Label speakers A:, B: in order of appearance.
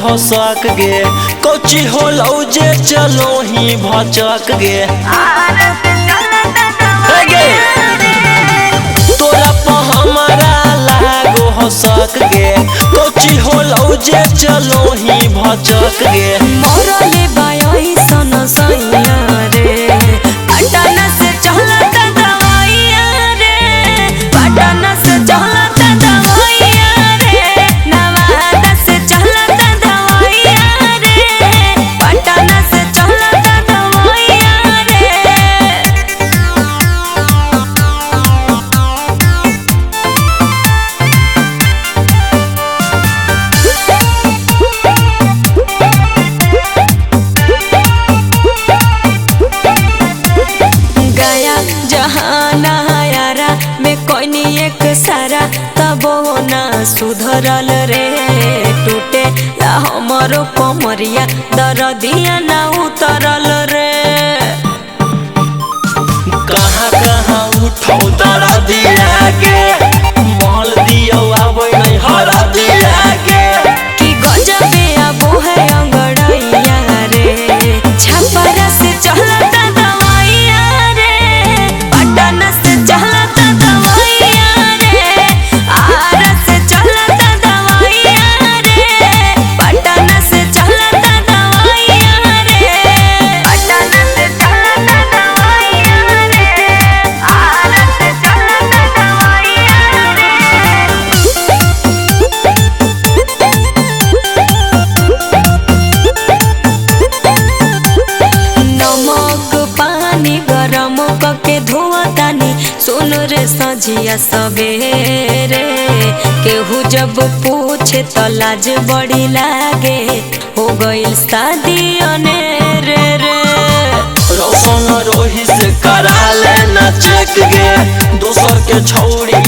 A: हसक गे कोची होलौ जे चलो ही भचक गे तोरा पर हमारा लागो हसक गे कोची होलौ जे चलो ही भचक गे
B: मोरले बाई सन सैया रे पटना से चलता दवाइया रे पटना से चलता दवाइया रे नवादा से चलता दवाइया रे पटना से चलता दवाइया गया जहाना यारा में कोई एक सारा तबो ना सुधरल रे टूटे हमारो कमरिया दर्दिया ना उतरल रे
A: कहाँ कहाँ उठौ दर्दिया गे माल दियो आबै नहीं हरा दिया गे
B: कि गजबे आबो है अंगड़ैया रे छपरा से चलता दवाइया रे पटना से चलता दवाइया रे आरा से चलता दवाइया रे पटना से चलता दवाइया रे पटना से चलता दवाइया रे आरा से चलता दवाइया नमक पानी गरम करके धोतानी सुन रे सजिया सबेरे केहू जब पूछे तो लाज बड़ी लागे हो गइल शादी अनेरे रे
A: रोशन रोही से करा लेना चेक गे दोसर के छौड़ी